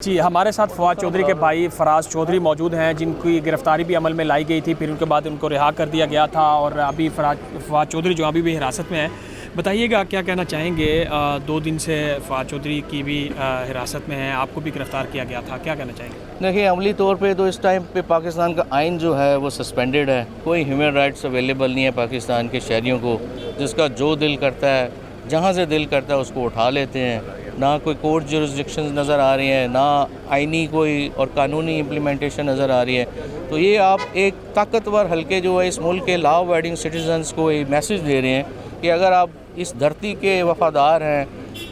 जी, हमारे साथ फवाद चौधरी के भाई फराज चौधरी मौजूद हैं, जिनकी गिरफ्तारी भी अमल में लाई गई थी, फिर उनके बाद उनको रिहा कर दिया गया था और अभी फवाद चौधरी जो अभी भी हिरासत में है। बताइएगा क्या कहना चाहेंगे? 2 दिन से फवाद चौधरी की भी हिरासत में है, आपको भी गिरफ़्तार किया गया था, क्या कहना चाहेंगे? देखिए, अमली तौर पे तो इस टाइम पे पाकिस्तान का आइन जो है वो सस्पेंडेड है। कोई ह्यूमन राइट्स अवेलेबल नहीं है पाकिस्तान के शहरियों को। जिसका जो दिल करता है, जहाँ से दिल करता है उसको उठा लेते हैं। ना कोई कोर्ट जुरिस्डिक्शंस नज़र आ रही हैं, ना आइनी कोई और कानूनी इम्प्लीमेंटेशन नज़र आ रही है। तो ये आप एक ताकतवर हल्के जो है इस मुल्क के लॉ अबाइडिंग सिटीजन्स को एक मैसेज दे रहे हैं कि अगर आप इस धरती के वफ़ादार हैं,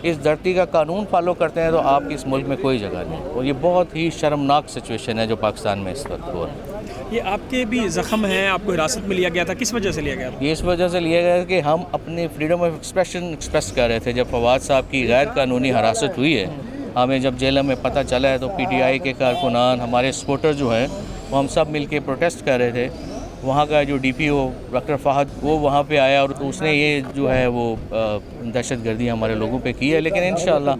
इस धरती का कानून फॉलो करते हैं, तो आपकी इस मुल्क में कोई जगह नहीं। और ये बहुत ही शर्मनाक सिचुएशन है जो पाकिस्तान में इस वक्त हो रहा है। ये आपके भी ज़ख्म हैं, आपको हिरासत में लिया गया था, किस वजह से लिया गया था? ये इस वजह से लिया गया कि हम अपनी फ्रीडम ऑफ एक्सप्रेशन एक्सप्रेस कर रहे थे। जब फवाद साहब की गैर कानूनी हिरासत हुई है, हमें जब जेल में पता चला है, तो PTI के कारकुनान, हमारे सपोर्टर जो हैं, वो हम सब मिल के प्रोटेस्ट कर रहे थे। वहाँ का जो DPO डॉक्टर फ़हद वो वहाँ पे आया और उसने ये जो है वो दहशतगर्दी हमारे लोगों पे की है। लेकिन इंशाअल्लाह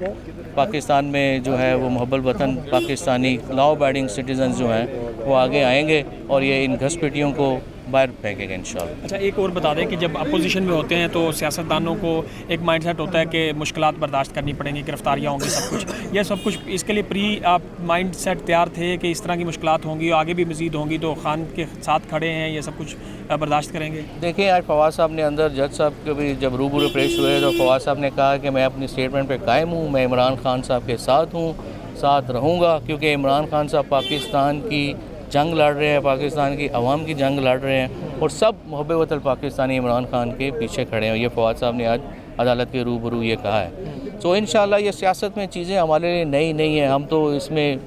पाकिस्तान में जो है वो मुहब्बल वतन पाकिस्तानी लॉ अबाइडिंग सिटीजन्स जो हैं वो आगे आएंगे और ये इन घसपैठियों को बाहर फेंकेंगे इंशाअल्लाह। अच्छा, एक और बता दें कि जब अपोजिशन में होते हैं तो सियासतदानों को एक माइंडसेट होता है कि मुश्किलात बर्दाश्त करनी पड़ेंगी, गिरफ्तारियाँ होंगी, सब कुछ। यह सब कुछ इसके लिए प्री आप माइंडसेट तैयार थे कि इस तरह की मुश्किलात होंगी, आगे भी मज़ीद होंगी, तो खान के साथ खड़े हैं, ये सब कुछ बर्दाश्त करेंगे? देखिए, आज फवाद साहब ने अंदर जज साहब के भी जब रूबरू पेश हुए तो फवाद साहब ने कहा कि मैं अपनी स्टेटमेंट पर कायम हूँ, मैं इमरान खान साहब के साथ हूँ, साथ रहूँगा, क्योंकि इमरान खान साहब पाकिस्तान की जंग लड़ रहे हैं, पाकिस्तान की अवाम की जंग लड़ रहे हैं और सब मुहब्बत वतन पाकिस्तानी इमरान खान के पीछे खड़े हैं। ये फवाद साहब ने आज अदालत के रूबरू ये कहा है। तो इंशाअल्लाह ये सियासत में चीज़ें हमारे लिए नई नहीं है, हम तो इसमें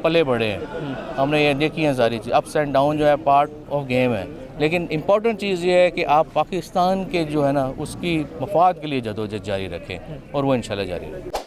पले बढ़े हैं, हमने ये देखी हैं सारी चीज़। अप्स एंड डाउन जो है पार्ट ऑफ गेम है। लेकिन इम्पॉर्टेंट चीज़ ये है कि आप पाकिस्तान के जो है ना उसकी मफाद के लिए जदोजहद जारी रखें और वो इंशाअल्लाह जारी रखें।